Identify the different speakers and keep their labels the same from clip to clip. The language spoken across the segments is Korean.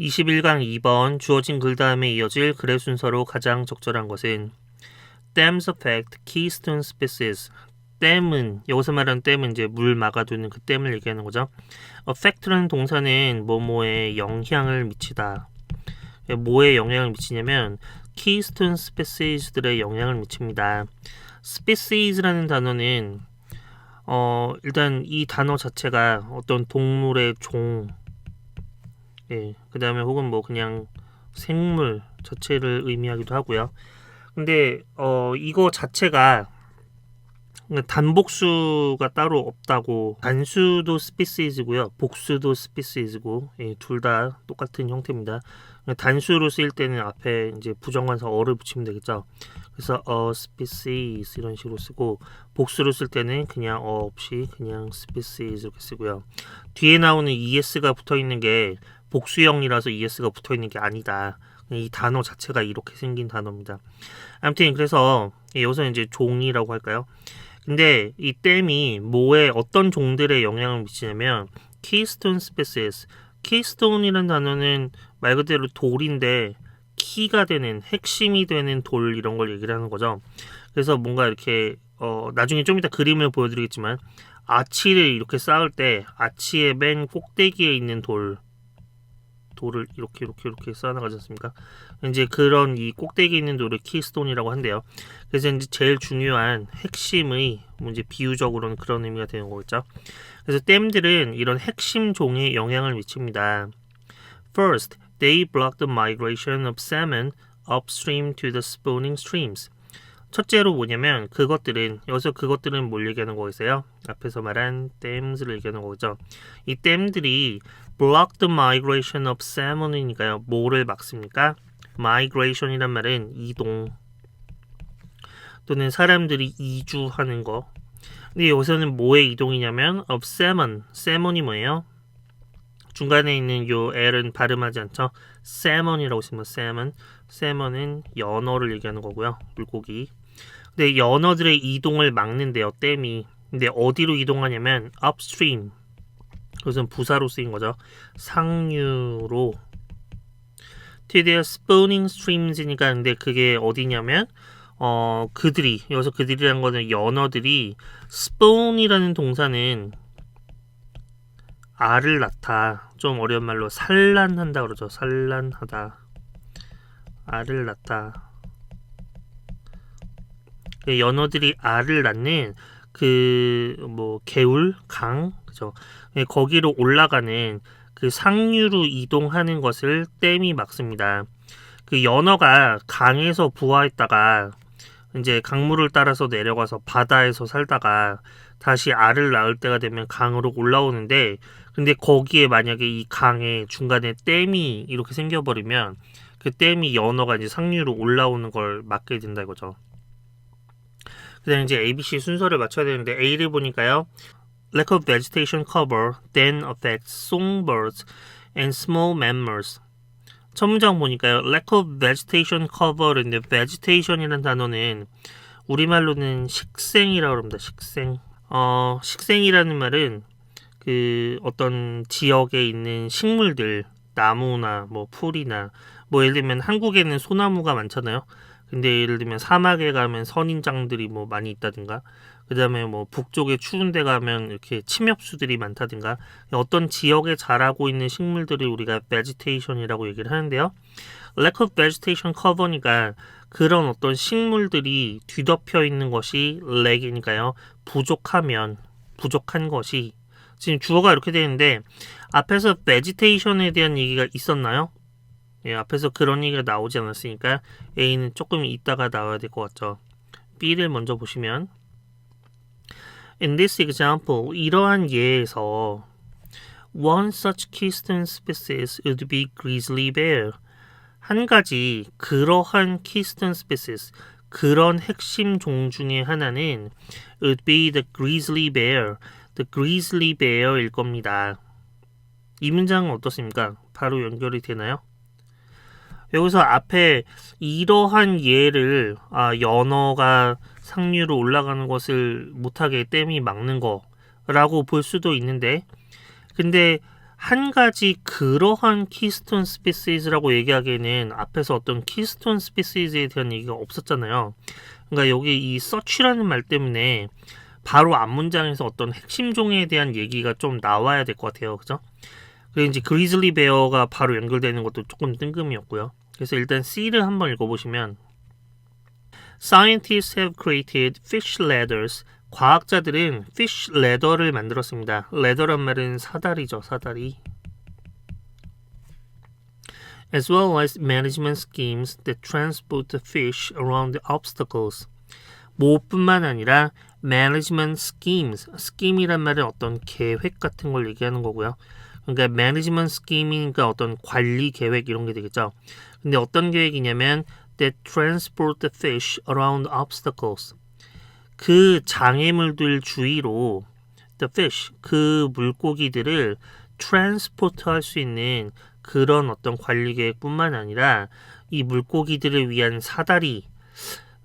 Speaker 1: 21강 2번 주어진 글 다음에 이어질 글의 순서로 가장 적절한 것은 Dams affect keystone species. 댐은 여기서 말하는 댐은 이제 물 막아두는 그 댐을 얘기하는 거죠. affect라는 동사는 뭐뭐에 영향을 미치다. 뭐에 영향을 미치냐면 keystone species들의 영향을 미칩니다. species라는 단어는 일단 이 단어 자체가 어떤 동물의 종, 그 다음에 혹은 뭐 그냥 생물 자체를 의미하기도 하고요. 근데 이거 자체가 단복수가 따로 없다고. 단수도 스피시즈고요, 복수도 스피시즈고, 둘 다 똑같은 형태입니다. 단수로 쓰일 때는 앞에 이제 부정관사 어를 붙이면 되겠죠. 그래서 species 이런 식으로 쓰고, 복수로 쓸 때는 그냥 없이 그냥 species 이렇게 쓰고요. 뒤에 나오는 es가 붙어 있는 게 복수형이라서 es가 붙어 있는 게 아니다. 이 단어 자체가 이렇게 생긴 단어입니다. 아무튼 그래서 여기서 이제 종이라고 할까요? 근데 이 댐이 뭐에 어떤 종들의 영향을 미치냐면 keystone species. keystone이라는 단어는 말 그대로 돌인데 키가 되는, 핵심이 되는 돌, 이런 걸 얘기를 하는 거죠. 그래서 뭔가 이렇게 나중에 좀 이따 그림을 보여드리겠지만 아치를 이렇게 쌓을 때 아치의 맨 꼭대기에 있는 돌을 이렇게 쌓아나가지 않습니까? 이제 그런 이 꼭대기에 있는 돌을 키스톤이라고 한대요. 그래서 이제 제일 중요한 핵심의 이제 비유적으로는 그런 의미가 되는 거겠죠. 그래서 댐들은 이런 핵심 종에 영향을 미칩니다. First, they block the migration of salmon upstream to the spawning streams. 첫째로 뭐냐면 여기서 그것들은 뭘 얘기하는 거겠어요? 앞에서 말한 댐들을 얘기하는 거죠. 이 댐들이 block the migration of salmon이니까요. 뭐를 막습니까? migration이란 말은 이동 또는 사람들이 이주하는 거. 근데 여기서는 뭐의 이동이냐면 of salmon. salmon이 뭐예요? 중간에 있는 요 L은 발음하지 않죠? salmon이라고 쓰면 salmon. salmon은 연어를 얘기하는 거고요. 물고기. 근데 연어들의 이동을 막는데요, 댐이. 근데 어디로 이동하냐면 upstream. 그것은 부사로 쓰인 거죠. 상류로. to their spawning streams니까, 근데 그게 어디냐면 여기서 그들이라는 거는 연어들이, spawn이라는 동사는 알을 낳다. 좀 어려운 말로 산란한다 그러죠. 산란하다. 알을 낳다. 연어들이 알을 낳는 개울, 강, 그죠? 거기로 올라가는 그 상류로 이동하는 것을 댐이 막습니다. 그 연어가 강에서 부화했다가 이제 강물을 따라서 내려가서 바다에서 살다가 다시 알을 낳을 때가 되면 강으로 올라오는데, 근데 거기에 만약에 이 강의 중간에 댐이 이렇게 생겨버리면 그 댐이 연어가 이제 상류로 올라오는 걸 막게 된다 이거죠. 그 다음에 이제 ABC 순서를 맞춰야 되는데, A를 보니까요, lack of vegetation cover then affects songbirds and small mammals. 첫 문장 보니까요, lack of vegetation cover인데, vegetation이라는 단어는 우리말로는 식생이라고 합니다. 식생. 식생이라는 말은 그 어떤 지역에 있는 식물들, 나무나 뭐 풀이나, 뭐 예를 들면 한국에는 소나무가 많잖아요. 근데 예를 들면 사막에 가면 선인장들이 뭐 많이 있다든가, 그 다음에 뭐 북쪽에 추운 데 가면 이렇게 침엽수들이 많다든가, 어떤 지역에 자라고 있는 식물들을 우리가 vegetation이라고 얘기를 하는데요. lack of vegetation cover니까 그런 어떤 식물들이 뒤덮여 있는 것이 lack이니까요. 부족한 것이. 지금 주어가 이렇게 되는데 앞에서 vegetation에 대한 얘기가 있었나요? 앞에서 그런 얘기가 나오지 않았으니까 A는 조금 이따가 나와야 될 것 같죠. B를 먼저 보시면, In this example, 이러한 예에서 one such keystone species would be grizzly bear. 한 가지 그러한 keystone species, 그런 핵심 종 중에 하나는 would be the grizzly bear일 겁니다. 이 문장은 어떻습니까? 바로 연결이 되나요? 여기서 앞에 이러한 예를 연어가 상류로 올라가는 것을 못하게 댐이 막는 거라고 볼 수도 있는데, 근데 한 가지 그러한 키스톤 스피시즈라고 얘기하기에는 앞에서 어떤 키스톤 스피시즈에 대한 얘기가 없었잖아요. 그러니까 여기 이 such라는 말 때문에 바로 앞 문장에서 어떤 핵심 종에 대한 얘기가 좀 나와야 될 것 같아요. 그죠? 그리고 이제 그리즐리 베어가 바로 연결되는 것도 조금 뜬금이었고요. 그래서 일단 C를 한번 읽어보시면 Scientists have created fish ladders. 과학자들은 fish ladder를 만들었습니다. ladder란 말은 사다리죠. 사다리. As well as management schemes that transport the fish around the obstacles. 뭐뿐만 아니라 management schemes. scheme이란 말은 어떤 계획 같은 걸 얘기하는 거고요. 그러니까 management scheme이니까 어떤 관리 계획 이런 게 되겠죠. 근데 어떤 계획이냐면 that transport the fish around obstacles. 그 장애물들 주위로 the fish, 그 물고기들을 transport 할 수 있는 그런 어떤 관리 계획뿐만 아니라 이 물고기들을 위한 사다리,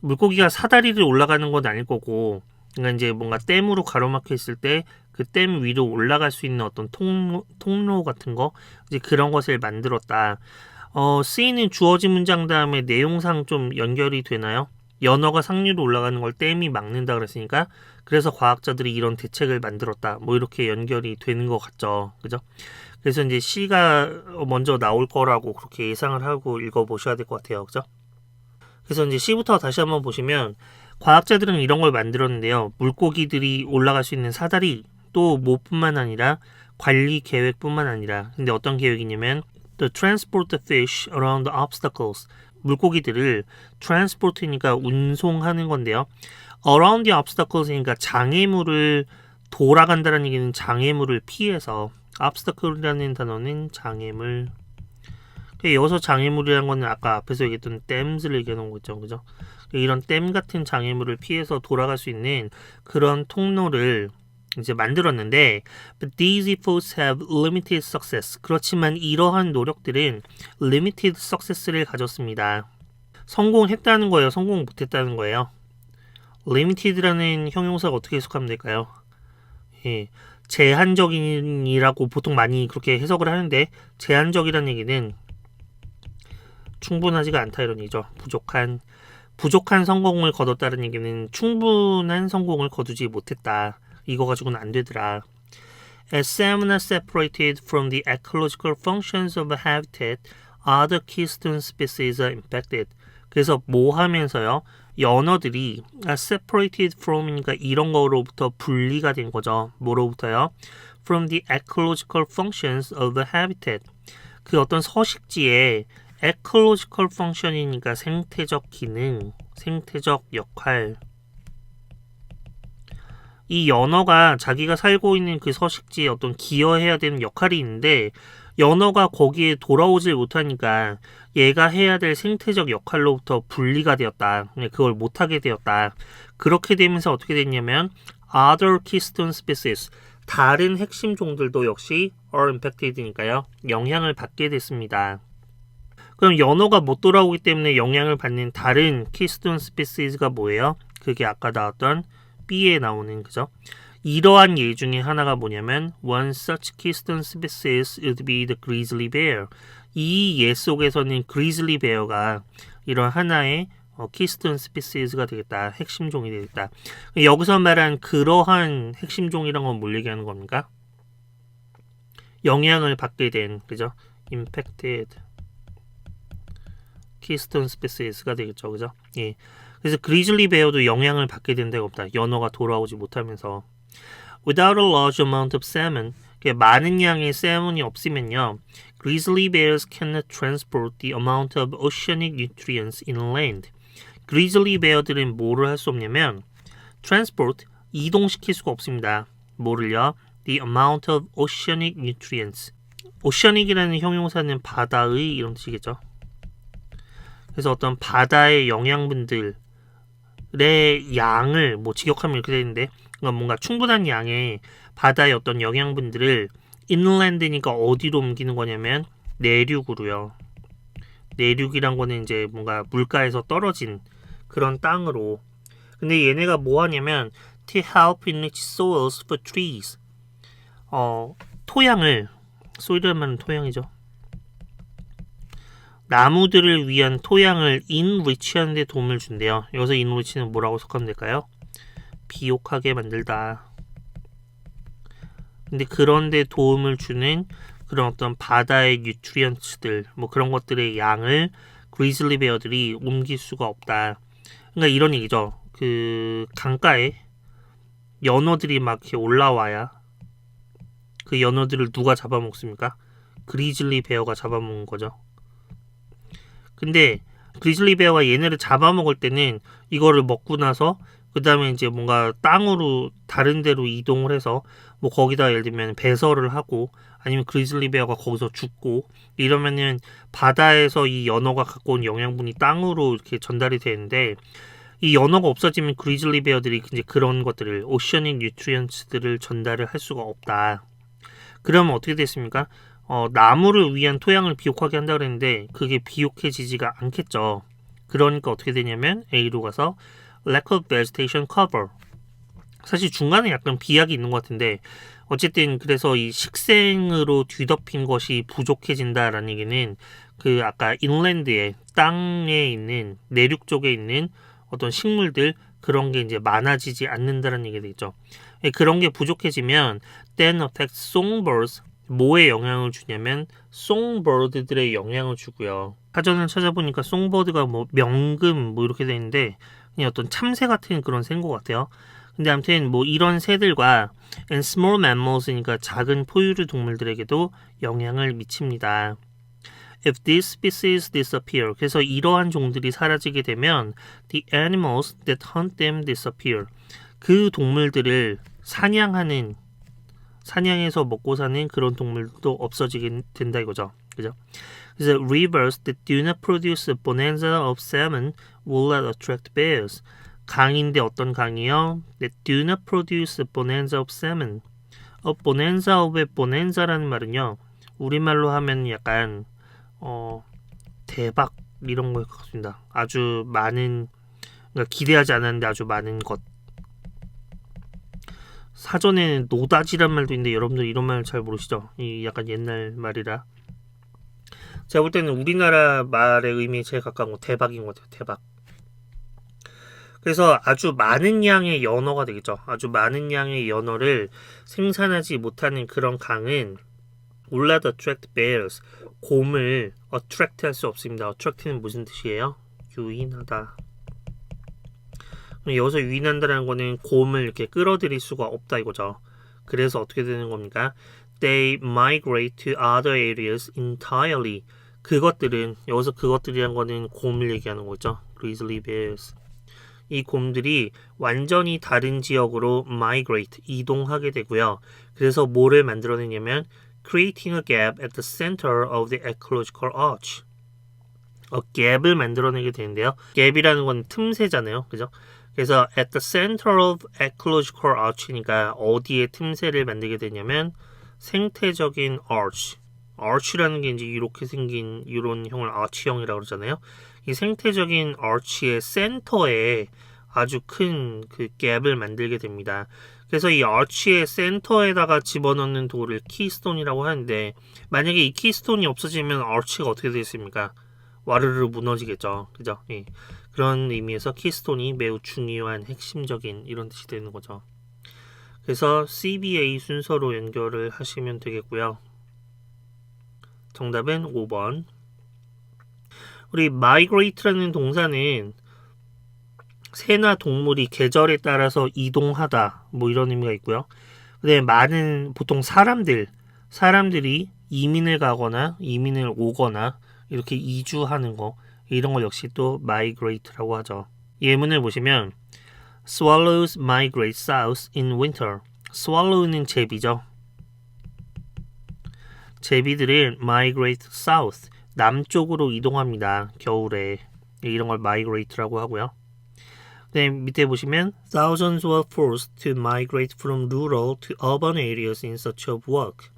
Speaker 1: 물고기가 사다리를 올라가는 건 아닐 거고, 그러니까 이제 뭔가 댐으로 가로막혀 있을 때 그 댐 위로 올라갈 수 있는 어떤 통로 같은 거, 이제 그런 것을 만들었다. C는 주어진 문장 다음에 내용상 좀 연결이 되나요? 연어가 상류로 올라가는 걸 댐이 막는다 그랬으니까 그래서 과학자들이 이런 대책을 만들었다. 뭐 이렇게 연결이 되는 것 같죠. 그죠? 그래서 이제 C가 먼저 나올 거라고 그렇게 예상을 하고 읽어보셔야 될 것 같아요. 그죠? 그래서 이제 C부터 다시 한번 보시면 과학자들은 이런 걸 만들었는데요. 물고기들이 올라갈 수 있는 사다리 또 뭐뿐만 아니라 관리 계획뿐만 아니라 근데 어떤 계획이냐면 to transport the fish around the obstacles. 물고기들을 transport니까 운송하는 건데요. around the obstacles니까 장애물을 돌아간다는 얘기는 장애물을 피해서 obstacle이라는 단어는 장애물. 여기서 장애물이라는 거는 아까 앞에서 얘기했던 댐스를 얘기하는 거죠. 그죠? 이런 댐 같은 장애물을 피해서 돌아갈 수 있는 그런 통로를 이제 만들었는데 but these efforts have limited success. 그렇지만 이러한 노력들은 limited success를 가졌습니다. 성공했다는 거예요? 성공 못했다는 거예요? limited라는 형용사가 어떻게 해석하면 될까요? 예, 제한적인이라고 보통 많이 그렇게 해석을 하는데 제한적이라는 얘기는 충분하지가 않다 이런 얘기죠. 부족한 성공을 거뒀다는 얘기는 충분한 성공을 거두지 못했다. 이거 가지고는 안 되더라. As salmon are separated from the ecological functions of a habitat, other keystone species are impacted. 그래서 뭐 하면서요? 연어들이 separated from이니까 이런 거로부터 분리가 된 거죠. 뭐로부터요? From the ecological functions of a habitat. 그 어떤 서식지의 ecological function이니까 생태적 기능, 생태적 역할. 이 연어가 자기가 살고 있는 그 서식지에 어떤 기여해야 되는 역할이 있는데 연어가 거기에 돌아오질 못하니까 얘가 해야 될 생태적 역할로부터 분리가 되었다. 그걸 못하게 되었다. 그렇게 되면서 어떻게 됐냐면 other keystone species, 다른 핵심 종들도 역시 are impacted니까요. 영향을 받게 됐습니다. 그럼 연어가 못 돌아오기 때문에 영향을 받는 다른 keystone species가 뭐예요? 그게 아까 나왔던 B에 나오는 그죠? 이러한 예 중에 하나가 뭐냐면 one such keystone species would be the grizzly bear. 이 예 속에서는 grizzly bear가 이런 하나의 keystone species가 되겠다. 핵심 종이 되겠다. 여기서 말한 그러한 핵심 종이란 건 뭘 얘기하는 겁니까? 영향을 받게 된 그죠? impacted keystone species가 되겠죠. 그죠? 예. 그래서 그리즐리 베어도 영향을 받게 된다고 없다. 연어가 돌아오지 못하면서 without a large amount of salmon, 많은 양의 살몬이 없으면요, grizzly bears cannot transport the amount of oceanic nutrients inland. grizzly bear들은 뭐를 할 수 없냐면 transport, 이동시킬 수가 없습니다. 뭐를요? the amount of oceanic nutrients. oceanic이라는 형용사는 바다의 이런 뜻이겠죠. 그래서 어떤 바다의 영양분들의 양을 뭐 직역하면 이렇게 되는데 뭔가 충분한 양의 바다의 어떤 영양분들을 인랜드니까 어디로 옮기는 거냐면 내륙으로요. 내륙이란 거는 이제 뭔가 물가에서 떨어진 그런 땅으로. 근데 얘네가 뭐 하냐면 to help enrich soils for trees. 토양을 소일이란 말은 토양이죠. 나무들을 위한 토양을 enrich하는 데 도움을 준대요. 여기서 enrich는 뭐라고 속하면 될까요? 비옥하게 만들다. 근데 그런데 도움을 주는 그런 어떤 바다의 뉴트리언츠들 뭐 그런 것들의 양을 그리즐리 베어들이 옮길 수가 없다. 그러니까 이런 얘기죠. 그 강가에 연어들이 막 이렇게 올라와야 그 연어들을 누가 잡아먹습니까? 그리즐리 베어가 잡아먹는 거죠. 근데 그리즐리 베어가 얘네를 잡아먹을 때는 이거를 먹고 나서 그 다음에 이제 뭔가 땅으로 다른 데로 이동을 해서 뭐 거기다 예를 들면 배설을 하고 아니면 그리즐리 베어가 거기서 죽고 이러면은 바다에서 이 연어가 갖고 온 영양분이 땅으로 이렇게 전달이 되는데 이 연어가 없어지면 그리즐리 베어들이 이제 그런 것들을 오셔닉 뉴트리언츠들을 전달을 할 수가 없다. 그러면 어떻게 됐습니까? 나무를 위한 토양을 비옥하게 한다 그랬는데 그게 비옥해지지가 않겠죠. 그러니까 어떻게 되냐면 A로 가서 lack of vegetation cover. 사실 중간에 약간 비약이 있는 것 같은데 어쨌든 그래서 이 식생으로 뒤덮인 것이 부족해진다라는 얘기는 그 아까 인랜드에 땅에 있는 내륙 쪽에 있는 어떤 식물들 그런 게 이제 많아지지 않는다라는 얘기가 되겠죠. 그런 게 부족해지면 then affects songbirds. 뭐에 영향을 주냐면 송버드들의 영향을 주고요. 사전을 찾아보니까 송버드가 뭐 명금 뭐 이렇게 돼 있는데 그냥 어떤 참새 같은 그런 새인 것 같아요. 근데 아무튼 뭐 이런 새들과 and small mammals, 작은 포유류 동물들에게도 영향을 미칩니다. If these species disappear, 그래서 이러한 종들이 사라지게 되면 the animals that hunt them disappear. 그 동물들을 사냥해서 먹고 사는 그런 동물도 없어지게 된다 이거죠. 그죠? 그래서 rivers that do not produce a bonanza of salmon will not attract bears. 강인데 어떤 강이요? That do not produce a bonanza of salmon. bonanza of의 bonanza라는 말은요. 우리말로 하면 약간 대박 이런 걸 갖습니다. 아주 많은 그러니까 기대하지 않았는데 아주 많은 것. 사전에는 노다지란 말도 있는데 여러분들 이런 말 잘 모르시죠? 이 약간 옛날 말이라. 제가 볼 때는 우리나라 말의 의미에 제일 가까운 거 대박인 것 같아요. 대박. 그래서 아주 많은 양의 연어가 되겠죠. 아주 많은 양의 연어를 생산하지 못하는 그런 강은 will not attract bears. 곰을 attract 할 수 없습니다. attract는 무슨 뜻이에요? 유인하다. 여기서 유인한다는 거는 곰을 이렇게 끌어들일 수가 없다 이거죠. 그래서 어떻게 되는 겁니까? They migrate to other areas entirely. 그것들은 여기서 그것들이란 거는 곰을 얘기하는 거죠. grizzly bears. 이 곰들이 완전히 다른 지역으로 migrate, 이동하게 되고요. 그래서 뭐를 만들어내냐면 creating a gap at the center of the ecological arch. 갭을 만들어내게 되는데요. 갭이라는 건 틈새잖아요. 그죠? 그래서 at the center of ecological arch니까 어디에 틈새를 만들게 되냐면 생태적인 arch. arch라는 게 이제 이렇게 생긴 이런 형을 arch형이라고 그러잖아요. 이 생태적인 arch의 센터에 아주 큰 그 갭을 만들게 됩니다. 그래서 이 arch의 센터에다가 집어넣는 돌을 키스톤이라고 하는데 만약에 이 키스톤이 없어지면 arch가 어떻게 되겠습니까? 와르르 무너지겠죠. 그죠? 예. 그런 의미에서 키스톤이 매우 중요한 핵심적인 이런 뜻이 되는 거죠. 그래서 CBA 순서로 연결을 하시면 되겠고요. 정답은 5번. 우리 migrate라는 동사는 새나 동물이 계절에 따라서 이동하다 뭐 이런 의미가 있고요. 근데 보통 사람들이 이민을 가거나 이민을 오거나 이렇게 이주하는 거 이런 거 역시 또 migrate라고 하죠. 예문을 보시면 Swallows migrate south in winter. swallow는 제비죠. 제비들은 migrate south, 남쪽으로 이동합니다. 겨울에. 이런 걸 migrate라고 하고요. 네, 밑에 보시면 Thousands were forced to migrate from rural to urban areas in search of work.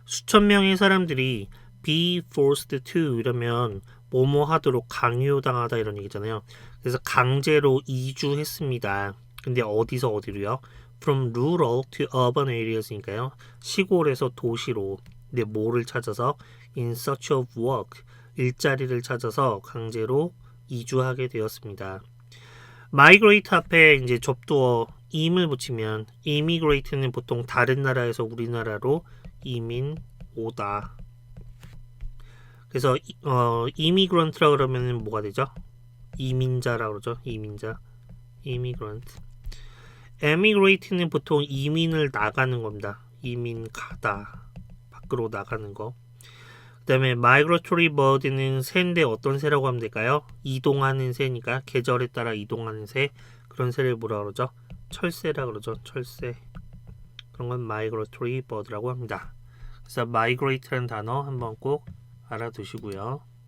Speaker 1: 수천 명의 사람들이 be forced to 이러면 뭐뭐 하도록 강요당하다 이런 얘기잖아요. 그래서 강제로 이주했습니다. 근데 어디서 어디로요? From rural to urban areas니까요. 시골에서 도시로. 근데 뭐를 찾아서? in search of work. 일자리를 찾아서 강제로 이주하게 되었습니다. migrate 앞에 이제 접두어 im을 붙이면 immigrate는 보통 다른 나라에서 우리나라로 이민 오다. 그래서 immigrant라 그러면 뭐가 되죠? 이민자라 그러죠. 이민자. immigrant. emigrate는 보통 이민을 나가는 겁니다. 이민 가다. 밖으로 나가는 거. 그 다음에 migratory bird는 새인데 어떤 새라고 하면 될까요? 이동하는 새니까 계절에 따라 이동하는 새. 그런 새를 뭐라 그러죠? 철새라 그러죠. 철새. 그런 건 migratory bird라고 합니다. 그래서 migrate라는 단어 한번 꼭 알아두시고요.